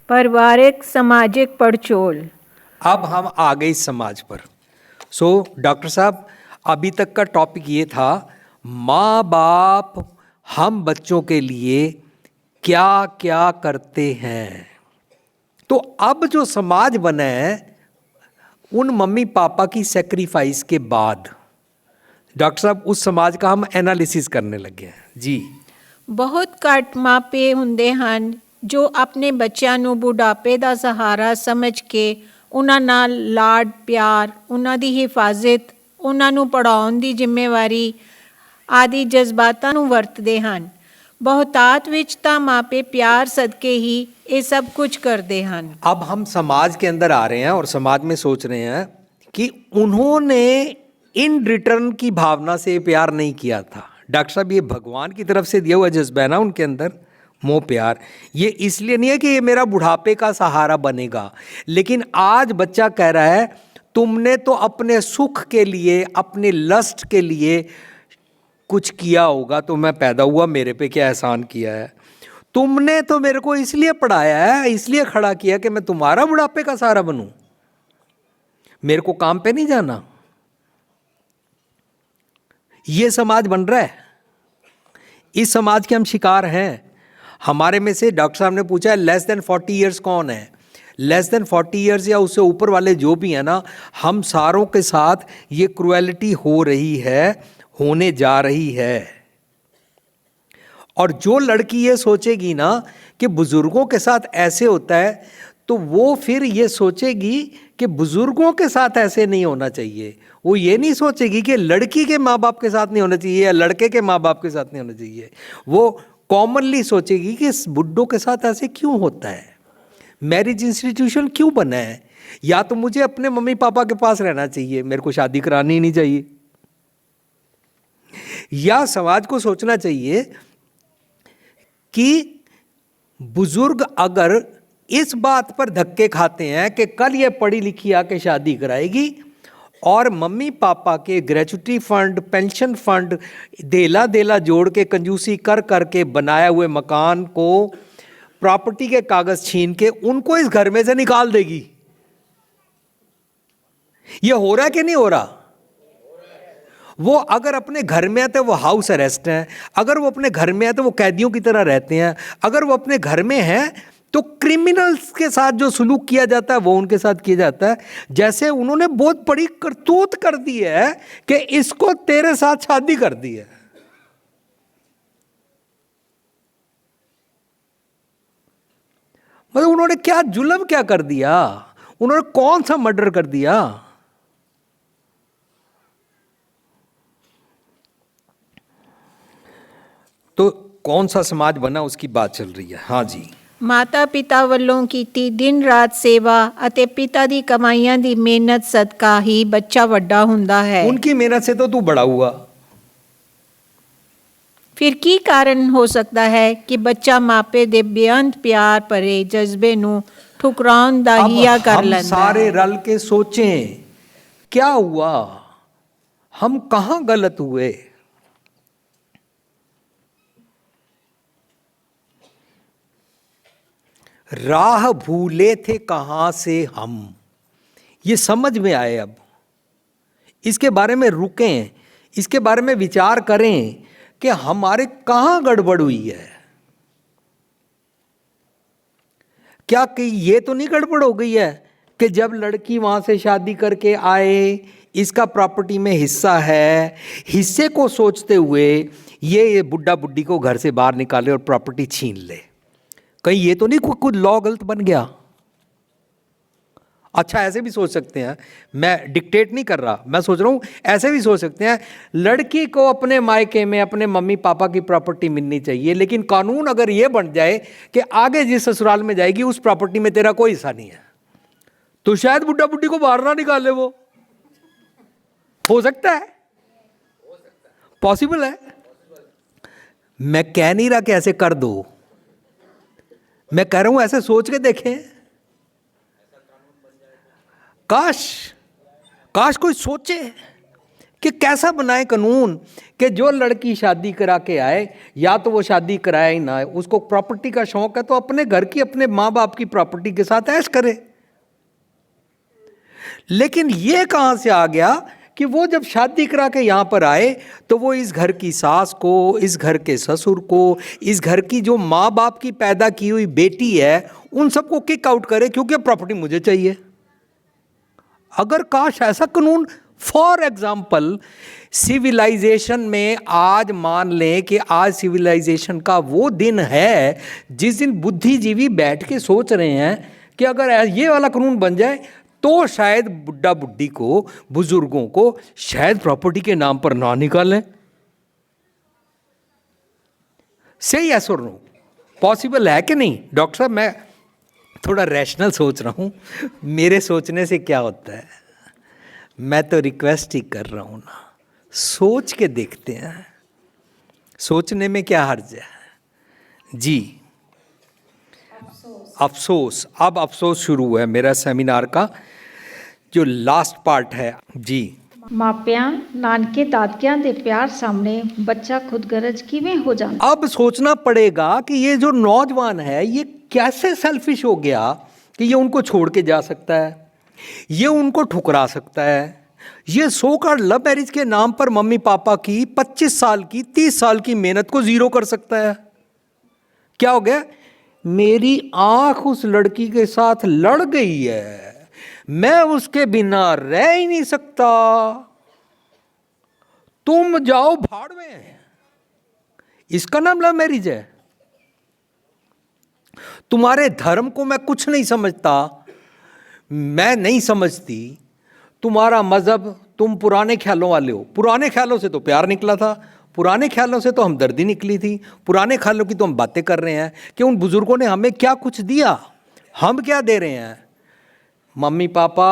पारिवारिक सामाजिक पड़चोल। अब हम आ गए इस समाज पर। डॉक्टर साहब, अभी तक का टॉपिक ये था माँ बाप हम बच्चों के लिए क्या क्या करते हैं। तो अब जो समाज बना है उन मम्मी पापा की सेक्रीफाइस के बाद, डॉक्टर साहब उस समाज का हम एनालिसिस करने लगे हैं जी। ਬਹੁਤ ਘੱਟ ਮਾਪੇ ਹੁੰਦੇ ਹਨ ਜੋ ਆਪਣੇ ਬੱਚਿਆਂ ਨੂੰ ਬੁਢਾਪੇ ਦਾ ਸਹਾਰਾ ਸਮਝ ਕੇ ਉਹਨਾਂ ਨਾਲ ਲਾਡ ਪਿਆਰ, ਉਹਨਾਂ ਦੀ ਹਿਫਾਜ਼ਤ, ਉਹਨਾਂ ਨੂੰ ਪੜ੍ਹਾਉਣ ਦੀ ਜ਼ਿੰਮੇਵਾਰੀ ਆਦਿ ਜਜ਼ਬਾਤਾਂ ਨੂੰ ਵਰਤਦੇ ਹਨ। ਬਹੁਤਾਤ ਵਿੱਚ ਤਾਂ ਮਾਪੇ ਪਿਆਰ ਸਦਕੇ ही ये सब कुछ करते हैं। अब हम समाज के अंदर आ रहे हैं और समाज में सोच रहे हैं कि उन्होंने इन रिटर्न की भावना से प्यार नहीं किया था। डॉक्टर साहब, ये भगवान की तरफ से दिया हुआ जज्बा है ना उनके अंदर, मोह प्यार। ये इसलिए नहीं है कि ये मेरा बुढ़ापे का सहारा बनेगा, लेकिन आज बच्चा कह रहा है तुमने तो अपने सुख के लिए, अपने लस्ट के लिए कुछ किया होगा, तो मैं पैदा हुआ, मेरे पे क्या एहसान किया है। तुमने तो मेरे को इसलिए पढ़ाया है, इसलिए खड़ा किया कि मैं तुम्हारा बुढ़ापे का सहारा बनूं, मेरे को काम पे नहीं जाना। ये समाज बन रहा है, इस समाज के हम शिकार हैं। हमारे में से डॉक्टर साहब ने पूछा है लेस देन 40 ईयर्स कौन है। लेस देन 40 ईयर्स या उससे ऊपर वाले जो भी हैं ना, हम सारों के साथ ये क्रुएलिटी हो रही है, होने जा रही है। और जो लड़की ये सोचेगी ना कि बुजुर्गों के साथ ऐसे होता है, तो वो फिर ये सोचेगी कि बुजुर्गों के साथ ऐसे नहीं होना चाहिए। वो ये नहीं सोचेगी कि लड़की के माँ बाप के साथ नहीं होना चाहिए या लड़के के माँ बाप के साथ नहीं होना चाहिए। वो कॉमनली सोचेगी कि इस बुड्ढों के साथ ऐसे क्यों होता है, मैरिज इंस्टीट्यूशन क्यों बना है, या तो मुझे अपने मम्मी पापा के पास रहना चाहिए, मेरे को शादी करानी ही नहीं चाहिए। या समाज को सोचना चाहिए कि बुजुर्ग अगर इस बात पर धक्के खाते हैं कि कल ये पढ़ी लिखी आके शादी कराएगी और मम्मी पापा के ग्रेचुटी फंड, पेंशन फंड देला देला जोड़ के कंजूसी कर करके बनाया हुए मकान को, प्रॉपर्टी के कागज छीन के उनको इस घर में से निकाल देगी। ये हो रहा है कि नहीं हो रहा? वो अगर अपने घर में है तो वो हाउस अरेस्ट है, अगर वो अपने घर में है तो वो कैदियों की तरह रहते हैं, अगर वो अपने घर में है तो क्रिमिनल्स के साथ जो सलूक किया जाता है वो उनके साथ किया जाता है। जैसे उन्होंने बहुत बड़ी करतूत कर दी है कि इसको तेरे साथ शादी कर दी है। मतलब उन्होंने क्या जुल्म क्या कर दिया, उन्होंने कौन सा मर्डर कर दिया। तो कौन सा समाज बना उसकी बात चल रही है। हाँ जी। ਮਾਤਾ ਪਿਤਾ ਵੱਲੋਂ ਕੀਤੀ ਦਿਨ ਰਾਤ ਸੇਵਾ ਅਤੇ ਪਿਤਾ ਦੀ ਕਮਾਈਆਂ ਦੀ ਮਿਹਨਤ ਸਦਕਾ ਹੀ ਬੱਚਾ ਵੱਡਾ ਹੁੰਦਾ ਹੈ। उनकी मेहनत से तो तू बड़ा हुआ। ਫਿਰ ਕੀ ਕਾਰਨ ਹੋ ਸਕਦਾ ਹੈ ਕਿ ਬੱਚਾ ਮਾਪੇ ਦੇ ਬੇਅੰਤ ਪਿਆਰ ਭਰੇ ਜਜ਼ਬੇ ਨੂੰ ਠੁਕਰਾਉਣ ਦਾ ਹੀਆ ਕਰ ਲੈਂਦਾ ਹੈ। सारे रल के सोचें क्या हुआ, हम कहाँ गलत हुए। राह भूले थे कहाँ से हम, ये समझ में आए। अब इसके बारे में रुकें, इसके बारे में विचार करें कि हमारे कहाँ गड़बड़ हुई है। क्या कि ये तो नहीं गड़बड़ हो गई है कि जब लड़की वहाँ से शादी करके आए, इसका प्रॉपर्टी में हिस्सा है, हिस्से को सोचते हुए ये बुड्ढा बुड्ढी को घर से बाहर निकाले और प्रॉपर्टी छीन ले। कहीं ये तो नहीं कुछ लॉ गलत बन गया। अच्छा, ऐसे भी सोच सकते हैं, मैं डिक्टेट नहीं कर रहा, मैं सोच रहा हूँ ऐसे भी सोच सकते हैं लड़की को अपने मायके में अपने मम्मी पापा की प्रॉपर्टी मिलनी चाहिए, लेकिन कानून अगर ये बन जाए कि आगे जिस ससुराल में जाएगी उस प्रॉपर्टी में तेरा कोई हिस्सा नहीं है, तो शायद बुड्ढा बुड्ढी को बाहर ना निकाले। वो हो सकता है, पॉसिबल है। मैं कह नहीं रहा कि ऐसे कर दो, मैं कह रहा हूं ऐसे सोच के देखें। काश कोई सोचे कि कैसा बनाए कानून कि जो लड़की शादी करा के आए, या तो वो शादी कराए ही ना आए, उसको प्रॉपर्टी का शौक है तो अपने घर की, अपने माँ बाप की प्रॉपर्टी के साथ ऐश करे। लेकिन ये कहाँ से आ गया कि वो जब शादी करा के यहाँ पर आए तो वो इस घर की सास को, इस घर के ससुर को, इस घर की जो माँ बाप की पैदा की हुई बेटी है, उन सबको किक आउट करे क्योंकि प्रॉपर्टी मुझे चाहिए। अगर काश ऐसा कानून, फॉर एग्जाम्पल सिविलाइजेशन में, आज मान लें कि आज सिविलाइजेशन का वो दिन है जिस दिन बुद्धिजीवी बैठ के सोच रहे हैं कि अगर ये वाला कानून बन जाए तो शायद बुढ़ा बुढ़ी को, बुजुर्गों को शायद प्रॉपर्टी के नाम पर ना निकालें। सही है और नो? पॉसिबल है कि नहीं? डॉक्टर साहब मैं थोड़ा रैशनल सोच रहा हूँ, मेरे सोचने से क्या होता है? मैं तो रिक्वेस्ट ही कर रहा हूँ ना, सोच के देखते हैं, सोचने में क्या हर्ज है जी। अफसोस, अब अफसोस शुरू हुआ है मेरा सेमिनार का जो लास्ट पार्ट है जी। ਮਾਪਿਆਂ ਨਾਨਕੇ ਦਾਦਕਿਆਂ ਦੇ ਪਿਆਰ ਸਾਹਮਣੇ ਬੱਚਾ ਖੁਦਗਰਜ਼ ਕਿਵੇਂ ਹੋ ਜਾਂਦਾ। अब सोचना पड़ेगा कि ये जो नौजवान है ये कैसे सेल्फिश हो गया कि ये उनको छोड़ के जा सकता है, ये उनको ठुकरा सकता है, ये सो कॉल्ड लव मैरिज के नाम पर मम्मी पापा की 25 साल की, 30 साल की मेहनत को जीरो कर सकता है। क्या हो गया? मेरी आंख उस लड़की के साथ लड़ गई है, मैं उसके बिना रह ही नहीं सकता, तुम जाओ भाड़ में। इसका नाम लव मैरिज है। तुम्हारे धर्म को मैं कुछ नहीं समझता, मैं नहीं समझती, तुम्हारा मजहब, तुम पुराने ख्यालों वाले हो। पुराने ख्यालों से तो प्यार निकला था, पुराने ख्यालों से तो हमदर्दी निकली थी, पुराने ख्यालों की तो हम बातें कर रहे हैं कि उन बुजुर्गों ने हमें क्या कुछ दिया, हम क्या दे रहे हैं। मम्मी पापा,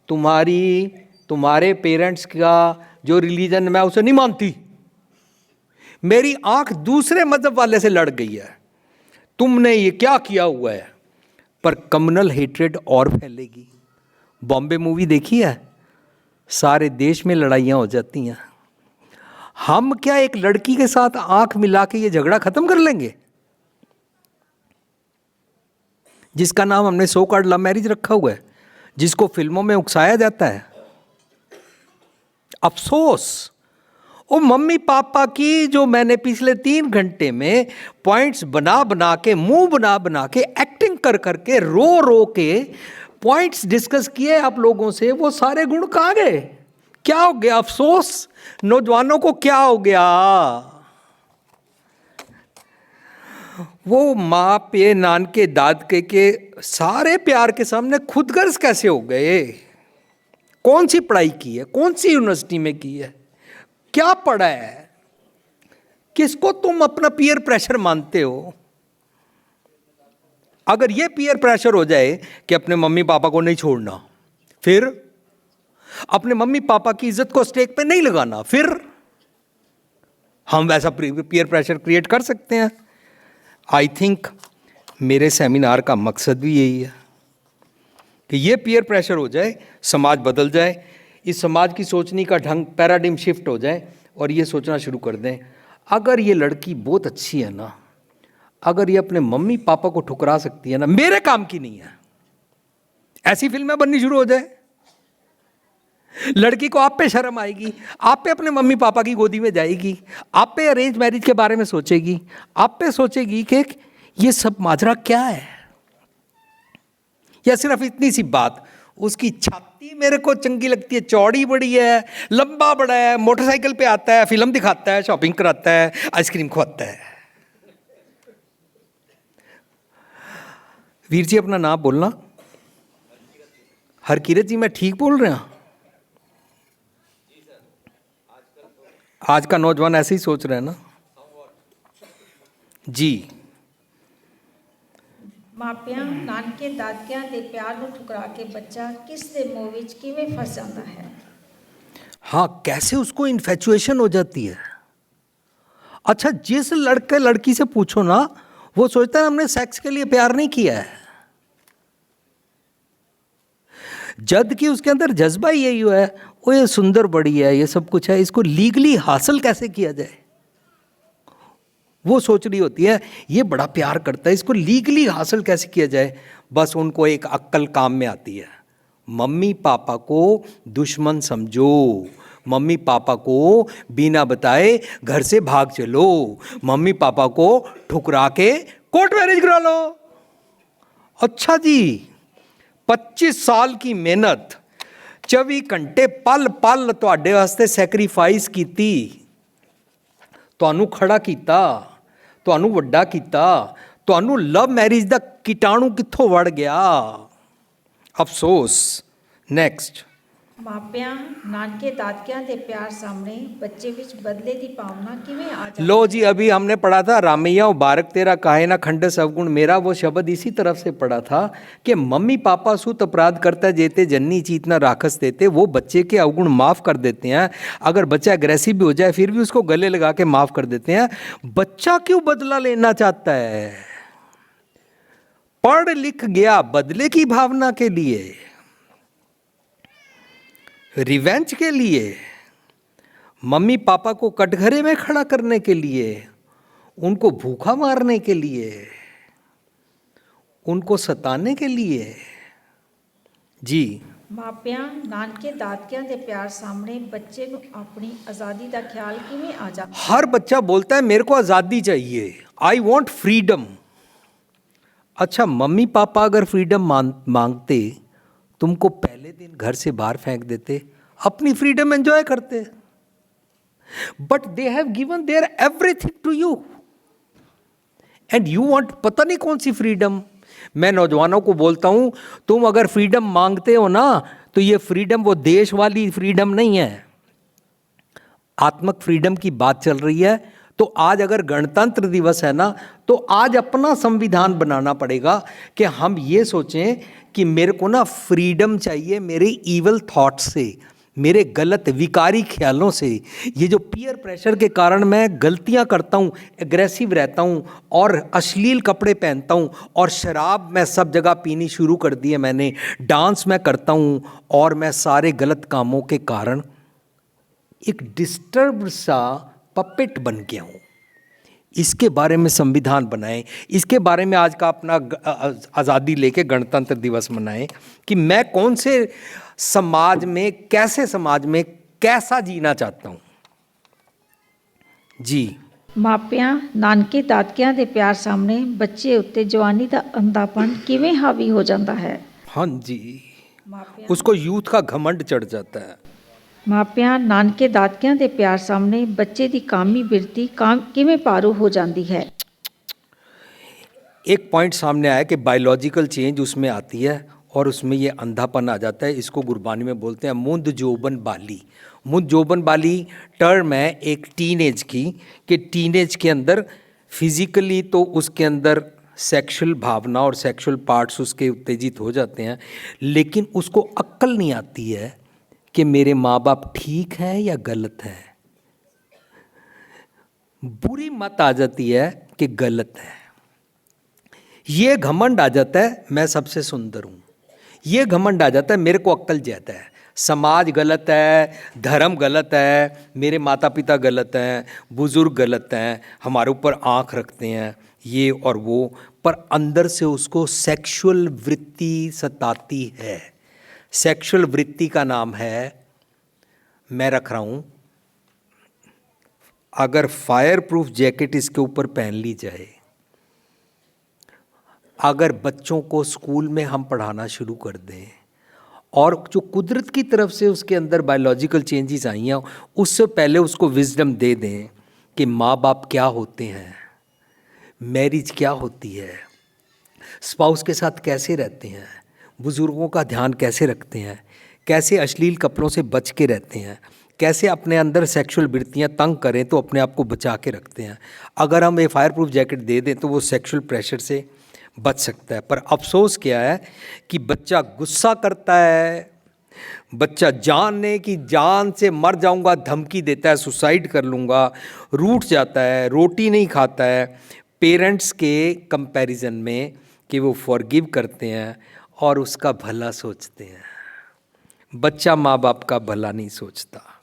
तुम्हारे पेरेंट्स का जो रिलीजन, मैं उसे नहीं मानती, मेरी आंख दूसरे मजहब वाले से लड़ गई है, तुमने ये क्या किया हुआ है। पर कम्युनल हेट्रेड और फैलेगी। बॉम्बे मूवी देखी है? सारे देश में लड़ाइयाँ हो जाती हैं। हम क्या एक लड़की के साथ आंख मिला के ये झगड़ा खत्म कर लेंगे जिसका नाम हमने सो कॉल्ड लव मैरिज रखा हुआ है, जिसको फिल्मों में उकसाया जाता है। अफसोस, वो मम्मी पापा की जो मैंने पिछले 3 घंटे में पॉइंट्स बना बना के, मुंह बना बना के, एक्टिंग कर करके, रो रो के पॉइंट्स डिस्कस किए आप लोगों से, वो सारे गुण कहाँ गए? क्या हो गया? अफसोस, नौजवानों को क्या हो गया? वो माँ पे, नानके, दादके के सारे प्यार के सामने खुदगर्ज कैसे हो गए? कौन सी पढ़ाई की है, कौन सी यूनिवर्सिटी में की है, क्या पढ़ा है, किसको तुम अपना पीयर प्रेशर मानते हो? अगर ये पीयर प्रेशर हो जाए कि अपने मम्मी पापा को नहीं छोड़ना, फिर अपने मम्मी पापा की इज्जत को स्टेक पे नहीं लगाना, फिर हम वैसा पीयर प्रेशर क्रिएट कर सकते हैं। आई थिंक मेरे सेमिनार का मकसद भी यही है कि ये पीयर प्रेशर हो जाए, समाज बदल जाए, इस समाज की सोचने का ढंग, पैराडिम शिफ्ट हो जाए और ये सोचना शुरू कर दें, अगर ये लड़की बहुत अच्छी है ना, अगर ये अपने मम्मी पापा को ठुकरा सकती है ना, मेरे काम की नहीं है। ऐसी फिल्में बननी शुरू हो जाए, लड़की को आप पे शर्म आएगी, आप पे अपने मम्मी पापा की गोदी में जाएगी, आप पे अरेंज मैरिज के बारे में सोचेगी, आप पे सोचेगी कि ये सब माजरा क्या है। या सिर्फ इतनी सी बात, उसकी छाती मेरे को चंगी लगती है, चौड़ी बड़ी है, लंबा बड़ा है, मोटरसाइकिल पे आता है, फिल्म दिखाता है, शॉपिंग कराता है, आइसक्रीम खवाता है। वीर जी अपना नाम बोलना। हरकीरत जी, मैं ठीक बोल रहा हूं? आज का नौजवान ऐसे ही सोच रहे हैं ना जी। ਮਾਪਿਆਂ ਨਾਨਕੇ ਦਾਦਕਿਆਂ ਦੇ ਪਿਆਰ ਨੂੰ ਠੁਕਰਾ ਕੇ ਬੱਚਾ ਕਿਸ ਦੇ ਮੋਹ ਵਿੱਚ ਕਿਵੇਂ ਫਸ ਜਾਂਦਾ ਹੈ। हाँ, कैसे उसको इन्फेचुएशन हो जाती है। अच्छा, जिस लड़के लड़की से पूछो ना, वो सोचता है हमने सेक्स के लिए प्यार नहीं किया है, जबकि उसके अंदर जज्बा ही यही हुआ है, वो ये सुंदर बड़ी है, ये सब कुछ है, इसको लीगली हासिल कैसे किया जाए, वो सोच रही होती है। ये बड़ा प्यार करता है, इसको लीगली हासिल कैसे किया जाए, बस उनको एक अक्ल काम में आती है। मम्मी पापा को दुश्मन समझो, मम्मी पापा को बिना बताए घर से भाग चलो, मम्मी पापा को ठुकरा के कोर्ट मैरिज करा लो। अच्छा जी, 25 साल की मेहनत, 24 घंटे पल पल ਤੁਹਾਡੇ ਵਾਸਤੇ ਸੈਕਰੀਫਾਈਸ ਕੀਤੀ, ਤੁਹਾਨੂੰ ਖੜਾ ਕੀਤਾ, ਤੁਹਾਨੂੰ ਵੱਡਾ ਕੀਤਾ, ਤੁਹਾਨੂੰ ਲਵ ਮੈਰਿਜ ਦਾ ਕੀਟਾਣੂ ਕਿੱਥੋਂ ਵੜ ਗਿਆ, ਅਫਸੋਸ। ਨੈਕਸਟ। ਮਾਪਿਆਂ ਨਾਨਕੇ ਦਾਦਕਿਆਂ ਦੇ ਪਿਆਰ ਸਾਹਮਣੇ ਬੱਚੇ ਵਿੱਚ ਬਦਲੇ ਦੀ ਭਾਵਨਾ ਕਿਵੇਂ ਆ ਜਾਂਦੀ लो जी, अभी हमने पढ़ा था रामैया बारक तेरा काहे ना खंडस अवगुण मेरा, वो शब्द इसी तरफ से पढ़ा था कि मम्मी पापा सुत अपराध करता जेते जननी चीतना राखस देते, वो बच्चे के अवगुण माफ़ कर देते हैं। अगर बच्चा एग्रेसिव भी हो जाए फिर भी उसको गले लगा के माफ़ कर देते हैं। बच्चा क्यों बदला लेना चाहता है? पढ़ लिख गया बदले की भावना के लिए, रिवेंज के लिए, मम्मी पापा को कटघरे में खड़ा करने के लिए, उनको भूखा मारने के लिए, उनको सताने के लिए। जी। ਮਾਪਿਆਂ ਨਾਨਕੇ ਦਾਦਕਿਆਂ ਦੇ ਪਿਆਰ ਸਾਹਮਣੇ ਬੱਚੇ ਨੂੰ ਆਪਣੀ ਆਜ਼ਾਦੀ ਦਾ ਖਿਆਲ ਕਿਵੇਂ ਆ ਜਾਂਦਾ हर बच्चा बोलता है मेरे को आज़ादी चाहिए, आई वॉन्ट फ्रीडम। अच्छा, मम्मी पापा अगर फ्रीडम मांगते, तुमको पहले दिन घर से बाहर फेंक देते, अपनी फ्रीडम एंजॉय करते, but they have given their everything to you and you want पता नहीं कौन सी फ्रीडम। मैं नौजवानों को बोलता हूँ, तुम अगर फ्रीडम मांगते हो ना, तो ये फ्रीडम वो देश वाली फ्रीडम नहीं है, आत्मक फ्रीडम की बात चल रही है। तो आज अगर गणतंत्र दिवस है ना, तो आज अपना संविधान बनाना पड़ेगा कि हम ये सोचें कि मेरे को ना फ्रीडम चाहिए मेरे ईवल थॉट से, मेरे गलत विकारी ख्यालों से। ये जो पीयर प्रेशर के कारण मैं गलतियां करता हूँ, एग्रेसिव रहता हूँ और अश्लील कपड़े पहनता हूँ और शराब मैं सब जगह पीनी शुरू कर दी है मैंने, डांस मैं करता हूँ और मैं सारे गलत कामों के कारण एक डिस्टर्ब सा पपेट बन गया हूँ। इसके बारे में संविधान बनाएं, इसके बारे में आज का अपना आज़ादी लेके गणतंत्र दिवस मनाएं कि मैं कौन से समाज में, कैसे समाज में कैसा जीना चाहता हूँ। जी। ਮਾਪਿਆਂ ਨਾਨਕੇ ਦਾਦਕਿਆਂ ਦੇ ਪਿਆਰ ਸਾਹਮਣੇ ਬੱਚੇ ਉੱਤੇ ਜਵਾਨੀ ਦਾ ਅੰਧਾਪਨ ਕਿਵੇਂ ਹਾਵੀ ਹੋ ਜਾਂਦਾ ਹੈ? हाँ जी, ਮਾਪਿਆਂ उसको यूथ का घमंड चढ़ जाता है। ਮਾਪਿਆਂ ਨਾਨਕੇ ਦਾਦਕਿਆਂ ਦੇ ਪਿਆਰ ਸਾਹਮਣੇ ਬੱਚੇ ਦੀ ਕਾਮੀ ਬਿਰਤੀ ਕਿਵੇਂ ਪਾਰੂ ਹੋ ਜਾਂਦੀ ਹੈ? एक पॉइंट सामने आया कि बायोलॉजिकल चेंज उसमें आती है और उसमें ये अंधापन आ जाता है। इसको गुरबानी में बोलते हैं मुंद जोबन बाली। मुंद जोबन बाली टर्म है एक टीनेज की, कि टीनेज के अंदर फिजिकली तो उसके अंदर सेक्सुअल भावना और सेक्सुअल पार्ट्स उसके उत्तेजित हो जाते हैं, लेकिन उसको अक्ल नहीं आती है कि मेरे माँ बाप ठीक हैं या गलत हैं। बुरी मत आ जाती है कि गलत है, ये घमंड आ जाता है मैं सबसे सुंदर हूँ, ये घमंड आ जाता है मेरे को अक्ल ज़्यादा है, समाज गलत है, धर्म गलत है, मेरे माता पिता गलत हैं, बुज़ुर्ग गलत हैं, हमारे ऊपर आँख रखते हैं, ये और वो, पर अंदर से उसको सेक्सुअल वृत्ति सताती है। सेक्सुअल वृत्ति का नाम है, मैं रख रहा हूँ, अगर फायर प्रूफ जैकेट इसके ऊपर पहन ली जाए, अगर बच्चों को स्कूल में हम पढ़ाना शुरू कर दें और जो कुदरत की तरफ से उसके अंदर बायोलॉजिकल चेंजेस आई हैं, उससे पहले उसको विजडम दे दें कि माँ बाप क्या होते हैं, मैरिज क्या होती है, स्पाउस के साथ कैसे रहते हैं, बुज़ुर्गों का ध्यान कैसे रखते हैं, कैसे अश्लील कपड़ों से बच के रहते हैं, कैसे अपने अंदर सेक्सुअल वृत्तियाँ तंग करें तो अपने आप को बचा के रखते हैं। अगर हम ये फायर प्रूफ जैकेट दे दें तो वो सेक्सुअल प्रेशर से बच सकता है। पर अफसोस क्या है कि बच्चा गुस्सा करता है, बच्चा जानने की जान से मर जाऊंगा धमकी देता है, सुसाइड कर लूँगा, रूठ जाता है, रोटी नहीं खाता है पेरेंट्स के कंपैरिजन में कि वो फॉरगिव करते हैं और उसका भला सोचते हैं। बच्चा माँ बाप का भला नहीं सोचता।